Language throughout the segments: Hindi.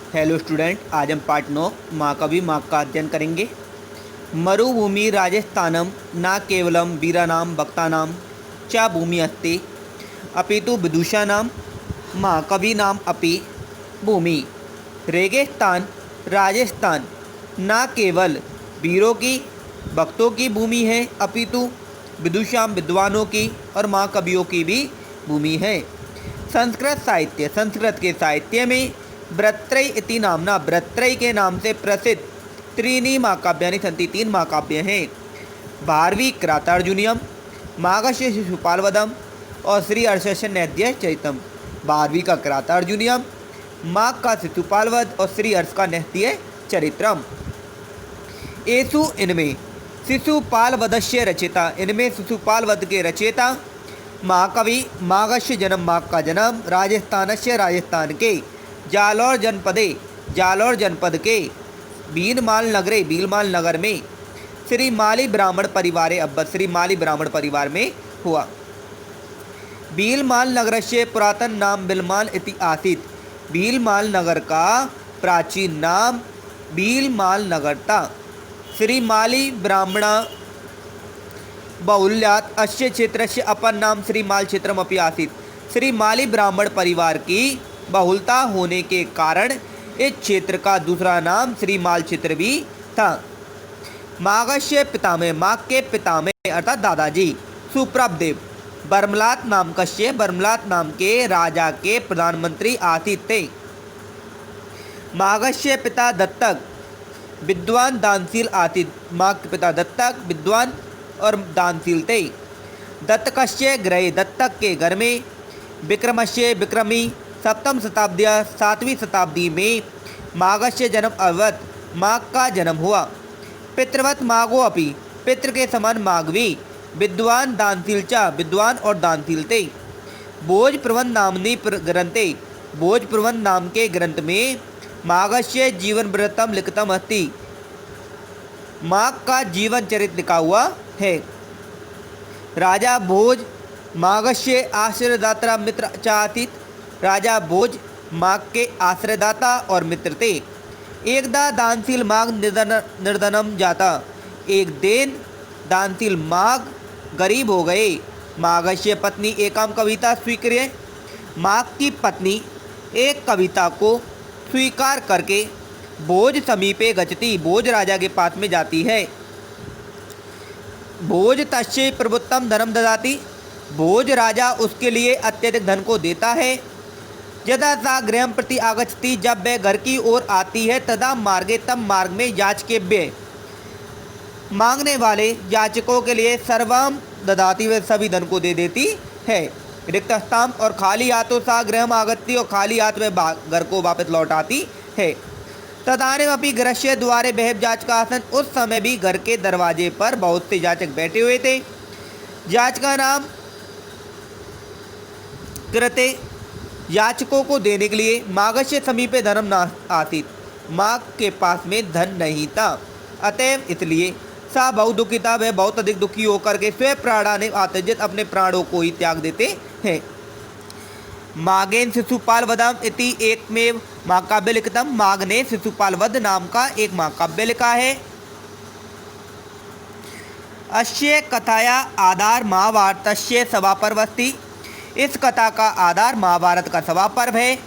हेलो स्टूडेंट, आज हम पार्ट 9 महाकवि माघ का अध्ययन करेंगे। मरुभूमि राजस्थानम न केवलम वीरानाम भक्तानाम च भूमि अस्ति अपितु विदुषानाम महाकवीनाम अपि भूमि। रेगिस्तान राजस्थान न केवल वीरों की भक्तों की भूमि है अपितु विदुषाम विद्वानों की और महाकवियों की भी भूमि है। संस्कृत के साहित्य में भर्तृहरि इति नामना भर्तृहरि के नाम से प्रसिद्ध त्रीणि महाकाव्यानि सन्ति, 3 महाकाव्य हैं। भारवी क्रातार्जुनीयम, माघस्य शिशुपालवधम और श्री हर्षस्य नैद्य चरितम। भारवी का क्रातार्जुनीयम, माघ का शिशुपालवध और श्री हर्ष का नैद्य चरित्रम। एसु इनमें शिशुपालवधस्य रचयिता, इनमें शिशुपालवध के रचयिता महाकवि माघस्य जन्म, माघ का जन्म राजस्थानस्य राजस्थान के जालौर जनपद के भीलमाल नगर में श्री माली ब्राह्मण परिवार में हुआ। भीलमाल नगरस्य पुरातन नाम भीलमाल इति आसीत्। भीलमाल नगर का प्राचीन नाम भीलमाल नगर था। श्री माली ब्राह्मण बहुल्यात् अस्य क्षेत्रस्य अपर नाम श्री माल क्षेत्रम अपि आसीत्। श्री माली ब्राह्मण परिवार की बहुलता होने के कारण इस क्षेत्र का दूसरा नाम श्री माल क्षेत्र भी था। माघस्य पितामह, माघ के पितामह अर्थात दादाजी सुप्रभदेव बर्मलात नाम के राजा के प्रधानमंत्री आसीत् थे। माघस्य पिता दत्तक विद्वान दानशील आसीत्। माघ के पिता दत्तक विद्वान और दानशील थे। दत्तकस्य गृहे, दत्तक के घर में विक्रमस्य विक्रमी 7वीं शताब्दी में माघस्य जन्म अवत, माघ का जन्म हुआ। पितृवत माघो अपि, पितृ के समान माघ भी विद्वान दानशील च, विद्वान और दानशील थे। भोज प्रबंध नामनी ग्रंथे, भोज प्रबंध नाम के ग्रंथ में माघस्य जीवन वृत्तम लिखितम अस्ति, माघ का जीवन चरित्र लिखा हुआ है। राजा भोज माघस्य आश्रयदाता मित्र च आसीत्। राजा भोज माघ के आश्रयदाता और मित्र थे। एकदा दानशील माघ निर्धनम जाता, एक दिन दानशील माघ गरीब हो गए। माघस्य पत्नी एकाम कविता स्वीक्रिय, माघ की पत्नी एक कविता को स्वीकार करके भोज समीपे गच्छति, भोज राजा के पास में जाती है। भोज तस्य प्रभुत्तम धनम ददाति, भोज राजा उसके लिए अत्यधिक धन को देता है। यदा सा गृहं प्रति आगच्छति, जब वह घर की ओर आती है, तदा मार्गे, तब मार्ग में याचकेभ्य, मांगने वाले याचकों के लिए सर्वम ददाति, वह सभी धन को दे देती है। रिक्तस्थाम और खाली हाथों सा गृहम आगत्ति, और खाली हाथ में घर को वापस लौट आती है। तदानीम अपनी गृहस्य द्वारे बहब जाचक आसन, उस समय भी घर के दरवाजे पर बहुत से जाचक बैठे हुए थे। जाचका नाम कृते, याचकों को देने के लिए माघस्य समीपे धनम न आसीत्, माघ के पास में धन नहीं था। अतएव इसलिए सा बहुत दुखिता, वह बहुत अधिक दुखी होकर के स्वयं प्राणानि आत्यज्यत, अपने प्राणों को ही त्याग देते हैं। माघेन शिशुपालवधम इति एकमेव महाकाव्य लिखितम, माघ ने शिशुपालवध नाम का एक महाकाव्य लिखा है। अस्य कथाया आधार महाभारतस्य सभापर्व अस्ति, इस कथा का आधार महाभारत का सभा पर्व है।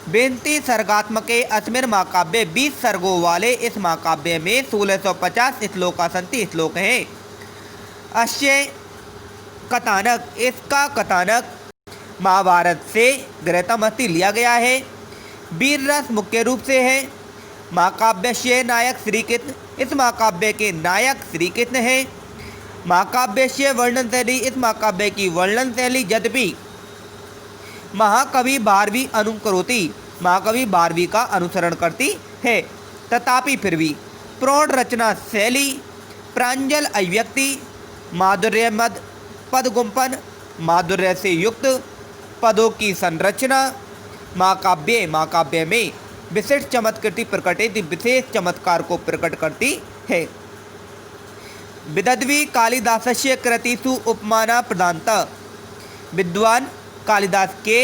32 सर्गात्मके अस्मिन् महाकाव्ये, 20 सर्गों वाले इस महाकाव्य में 1650 श्लोका सन्ति, श्लोक हैं। अस्य कथानक, इसका कथानक महाभारत से गृहीतम अस्ति, लिया गया है। वीर रस मुख्य रूप से है। महाकाव्यस्य नायक श्रीकृष्ण, इस महाकाव्य के नायक श्रीकृष्ण है। महाकाव्यस्य वर्णन शैली, इस महाकाव्य की वर्णन शैली यद्यपि महाकवि भारवी अनुकरोति, महाकवि भारवी का अनुसरण करती है, तथापि फिर भी प्रौढ़ रचना शैली, प्रांजल अभिव्यक्ति, माधुर्य मद पदगुंफन, माधुर्य से युक्त पदों की संरचना, महाकाव्य में विशिष्ट चमत्कृति प्रकटित, विशेष चमत्कार को प्रकट करती है। विदद्वी कालिदासस्य कृतिषु उपमाना प्रधानता, विद्वान कालिदास के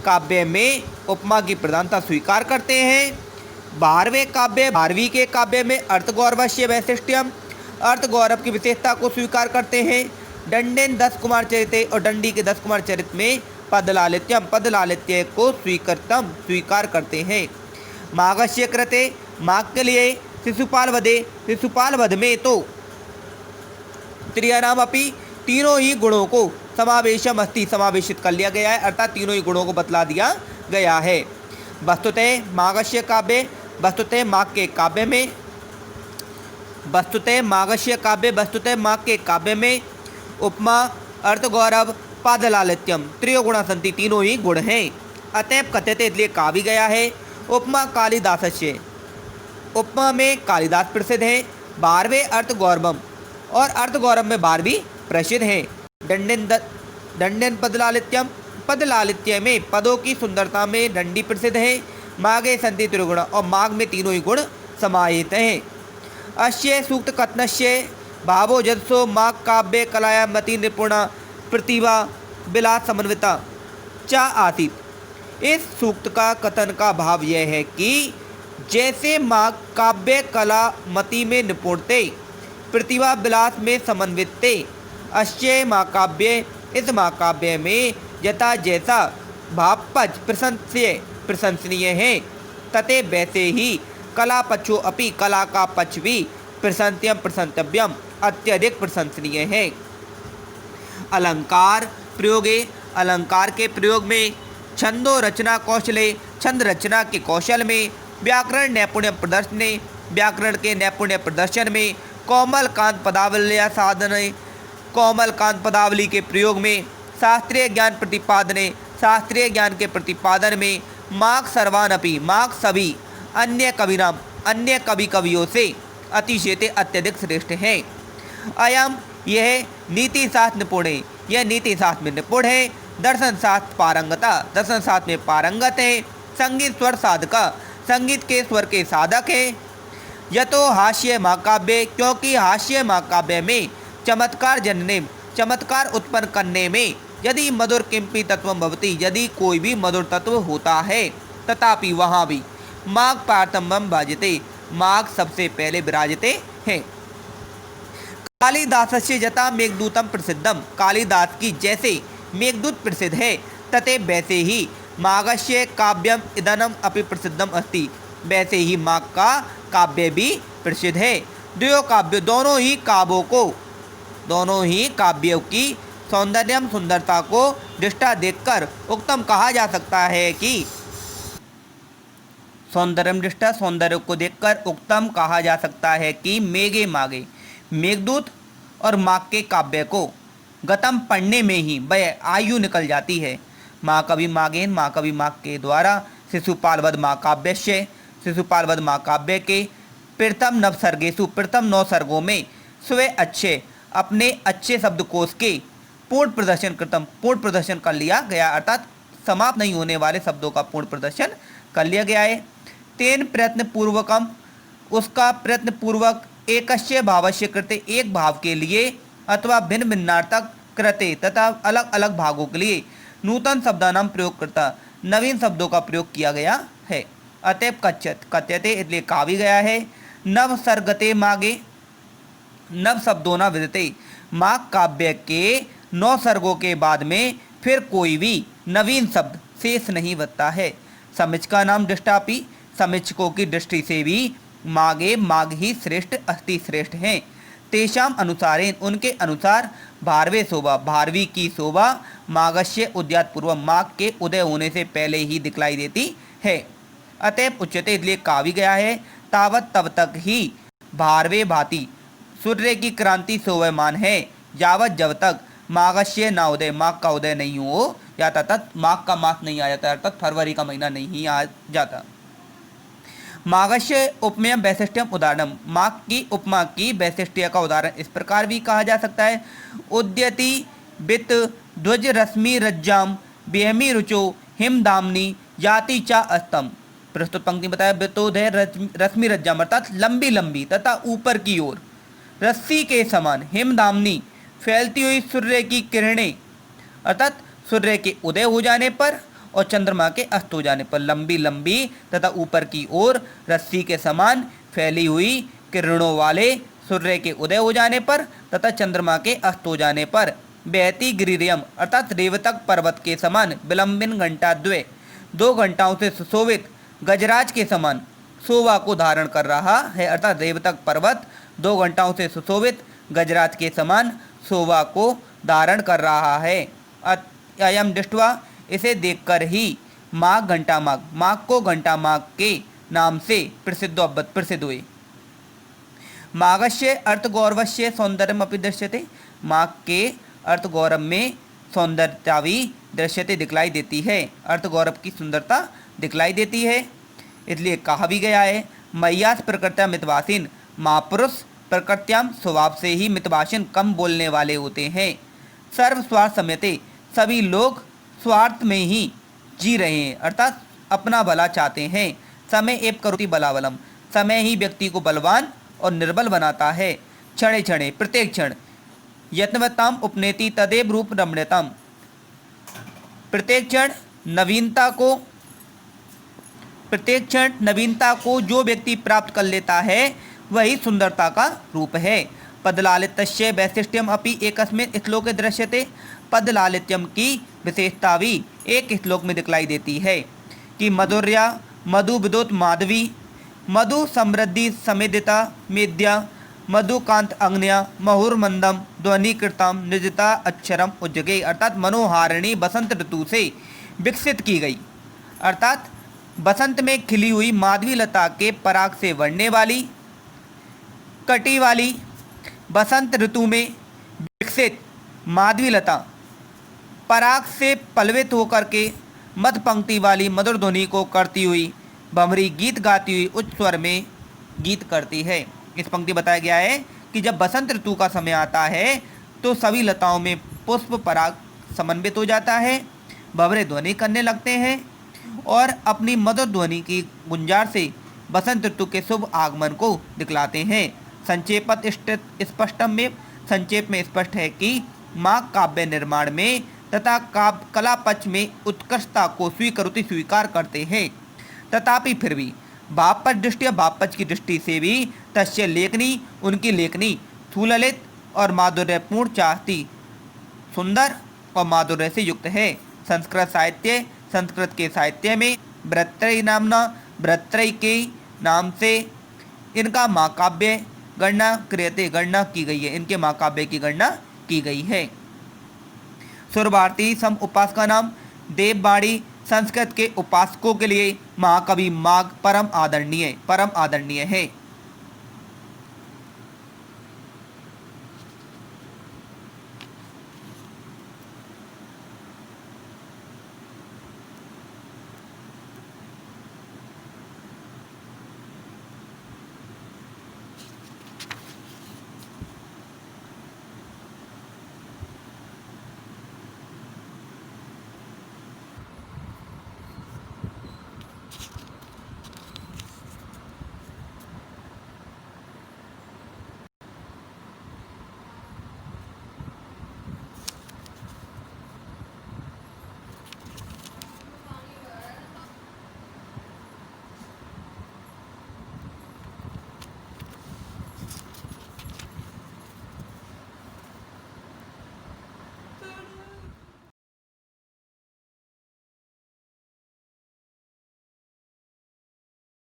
काव्य में उपमा की प्रधानता स्वीकार करते हैं। 12वें काव्य 12वीं के काव्य में अर्थगौरवस्य वैशिष्ट्यम, अर्थगौरव की विशेषता को स्वीकार करते हैं। दंडेन 10 कुमार चरिते और दंडी के 10 कुमार चरित में पदलालित्यम, पदलालित्य को स्वीकार करते हैं। माघस्य कृते, माघ के लिए शिशुपाल वधे, शिशुपाल वध में तो त्रियानाम अपि, तीनों ही गुणों को समावेशम अस्ति, समावेशित कर लिया गया है, अर्थात तीनों ही गुणों को बतला दिया गया है। वस्तुतः माघस्य काव्य, वस्तुतः माघ के काव्य में, वस्तुतः माघस्य काव्य, वस्तुतः माघ के काव्य में उपमा, अर्थगौरव, पादलालित्यम त्रयो गुणा संति, तीनों ही गुण हैं। अतएव कथ्यते, इसलिए कहा भी गया है। उपमा कालिदासस्य, उपमा में कालिदास प्रसिद्ध है। 12वें अर्थगौरवम, और अर्थगौरव में 12वीं प्रसिद्ध है। दंडन पदलालित्यम, पदलालित्य में पदों की सुंदरता में दंडी प्रसिद्ध है। माघे संति त्रिगुण, और माघ में तीनों ही गुण समाहित हैं। अस्य सूक्त कथनस्य भावो जदसो माघ काव्य कलाया मति निपुणा प्रतिभा विलास समन्विता च आसीत। इस सूक्त का कथन का भाव यह है कि जैसे माघ काव्य कला मति में निपुणते, प्रतिभा विलास में समन्वित थे, अश्य महाकाव्य, इस महाकाव्य में यथा जैसा भावपच प्रशंसनीय है, तथे वैसे ही कला पक्षो अपि, कला का पक्ष भी प्रशंतव्यम अत्यधिक प्रशंसनीय है। अलंकार प्रयोगे, अलंकार के प्रयोग में छंदो रचना कौशले, छंद रचना के कौशल में, व्याकरण नैपुण्य प्रदर्शने, व्याकरण के नैपुण्य प्रदर्शन में, कोमल कांत पदावली साधने, कोमल कांत पदावली के प्रयोग में, शास्त्रीय ज्ञान प्रतिपादने, शास्त्रीय ज्ञान के प्रतिपादन में, माघ सर्वानपि, माघ सभी अन्य कविनाम, अन्य कवियों से अतिशयते अत्यधिक श्रेष्ठ है। अयम, यह नीति शास्त्र निपुण है, यह नीति शास्त्र में निपुण है। दर्शन शास्त्र पारंगता, दर्शन शास्त्र में पारंगत है। संगीत स्वर साधका, संगीत के स्वर के साधक है। यतो हास्य महाकाव्य, क्योंकि हास्य महाकाव्य में चमत्कार जनने, चमत्कार उत्पन्न करने में यदि मधुर किंपि तत्व भवति, यदि कोई भी मधुर तत्व होता है, तथापि वहाँ भी माघ पार्थम्बम भाजते, माघ सबसे पहले विराजते हैं। कालिदासस्य यथा मेघदूतम प्रसिद्धम, कालिदास की जैसे मेघदूत प्रसिद्ध है, तथे वैसे ही माघस्य काव्यम इदनम अपि प्रसिद्धम अस्ति, वैसे ही माघ का काव्य भी प्रसिद्ध है। द्वयो काव्य, दोनों ही काव्यों को, दोनों ही काव्यों की सौंदर्यम, सुंदरता को दृष्टा देखकर उत्तम कहा जा सकता है कि सौंदर्यम दृष्टा, सौंदर्य को देखकर उत्तम कहा जा सकता है कि मेघे माघे, मेघदूत और माघ के काव्य को गतम पढ़ने में ही वह आयु निकल जाती है। महाकवि माघेन, महाकवि माघ के द्वारा शिशुपालवध महाकाव्य से, शिशुपालवध महाकाव्य के प्रथम नवसर्गेशु, प्रथम 9 सर्गों में स्वयं अच्छे, अपने अच्छे शब्दकोश के पूर्ण प्रदर्शन कृतम, पूर्ण प्रदर्शन कर लिया गया, अर्थात समाप्त नहीं होने वाले शब्दों का पूर्ण प्रदर्शन कर लिया गया है। तेन प्रयत्न पूर्वकम, उसका प्रयत्न पूर्वक, एकस्य भावस्य कृते, एक भाव के लिए, अथवा भिन्न भिन्नार्थक कृते, तथा अलग अलग भागों के लिए नूतन शब्दानाम प्रयोग करता, नवीन शब्दों का प्रयोग किया गया है। अतएव कथ्यते, इसलिए कहा भी गया है। नव सर्गते मागे, नव शब्दों न विदते, माघ काव्य के 9 सर्गों के बाद में फिर कोई भी नवीन शब्द शेष नहीं बचता है। समीक्षका नाम दृष्टापि, समीक्षकों की दृष्टि से भी माघे माघ ही श्रेष्ठ अति श्रेष्ठ हैं। तेषाम अनुसारेण, उनके अनुसार 12वें शोभा, 12वीं की शोभा माघस्य उदयात पूर्व, माघ के उदय होने से पहले ही दिखलाई देती है। अतएव उच्यते, इसलिए कहा भी गया है। तावत तब तक ही 12वें भांति सूर्य की क्रांति शोभमान है, यावत जब तक माघस्य न उदय, माघ का उदय नहीं हो जाता, तक माघ का मास नहीं आ जाता, अर्थात फरवरी का महीना नहीं आ जाता। माघस्य उपमेयम वैशिष्ट्यम उदाहरणम, माघ की उपमा की वैशिष्ट्य का उदाहरण इस प्रकार भी कहा जा सकता है। उद्यति वित्त ध्वज रश्मि रज्जाम बेहमी रुचो हिम दामनी जाति चा अस्तम। प्रस्तुत पंक्ति बताया, वित्तोदय रश्मि रज्जाम अर्थात लंबी लंबी तथा ऊपर की ओर रस्सी के समान, हिम दामनी फैलती हुई सूर्य की किरणें, अर्थात सूर्य के उदय हो जाने पर, और चंद्रमा के अस्त हो जाने पर। लंबी लंबी तथा ऊपर की ओर रस्सी के समान फैली हुई किरणों वाले सूर्य के उदय हो जाने पर तथा चंद्रमा के अस्त हो जाने पर। बहती गिरियम अर्थात रेवतक पर्वत के समान। विलंबिन घंटा द्वय 2 घंटाओं से सुशोभित गजराज के समान शोभा को धारण कर रहा है। अर्थात रेवतक पर्वत 2 घंटाओं से सुशोभित गजराज के समान शोभा को धारण कर रहा है। अयम दृष्टवा इसे देखकर ही माघ घंटा माघ को घंटा माघ के नाम से प्रसिद्ध हुए। माघस्य अर्थगौरवस्य सौंदर्यमपि दृश्यते। माघ के अर्थगौरव में सौंदर्यता भी दृश्यते दिखलाई देती है। अर्थगौरव की सुंदरता दिखलाई देती है, इसलिए कहा भी गया है मय्यास प्रकृत्या मितवासीन। महापुरुष प्रकृत्याम स्वभाव से ही मितवासीन कम बोलने वाले होते हैं। सर्व स्वार्थ समयते सभी लोग स्वार्थ में ही जी रहे हैं, अर्थात अपना भला चाहते हैं। समय एव करोति बलाबलम समय ही व्यक्ति को बलवान और निर्बल बनाता है। क्षणे क्षणे प्रत्येक क्षण यत्नवताम उपनेति तदेव रूप रमणीयताम प्रत्येक क्षण नवीनता को जो व्यक्ति प्राप्त कर लेता है वही सुंदरता का रूप है। पदलालित्यस्य वैशिष्ट्यम अपि एकस्मिन् श्लोके दृश्यते। पदलालित्यम की विशेषता भी एक श्लोक में दिखलाई देती है कि मधुर्या मधु विदुत माधवी मधु समृद्धि समेदिता मेद्या मधुकांत अग्न्या महुर्मंदम ध्वनिकृताम निजता अक्षरम उज्जगे। अर्थात मनोहारिणी बसंत ऋतु से विकसित की गई, अर्थात बसंत में खिली हुई माधवी लता के पराग से बढ़ने वाली कटी वाली बसंत ऋतु में विकसित माधवी लता पराग से पल्लवित होकर के मध्य पंक्ति वाली मधुर ध्वनि को करती हुई भंवरी गीत गाती हुई उच्च स्वर में गीत करती है। इस पंक्ति बताया गया है कि जब बसंत ऋतु का समय आता है तो सभी लताओं में पुष्प पराग समन्वित हो जाता है, भंवरे ध्वनि करने लगते हैं और अपनी मधुर ध्वनि की गुंजार से बसंत ऋतु के शुभ आगमन को दिखलाते हैं। संक्षेपत स्पष्टम में संक्षेप में स्पष्ट है कि माघ काव्य निर्माण में तथा कला पक्ष में उत्कृष्टता को स्वीकार करते हैं। तथापि फिर भी भावपक्ष दृष्टि भावपक्ष की दृष्टि से भी तस्य लेखनी उनकी लेखनी सुललित और माधुर्यपूर्ण चाहती सुंदर और माधुर्य से युक्त है। संस्कृत के साहित्य में भर्तृहरि के नाम से इनका महाकाव्य गणना की गई है। इनके महाकाव्य की गणना की गई है। सुरभारती सम उपास का नाम देववाणी संस्कृत के उपासकों के लिए महाकवि माघ परम आदरणीय है।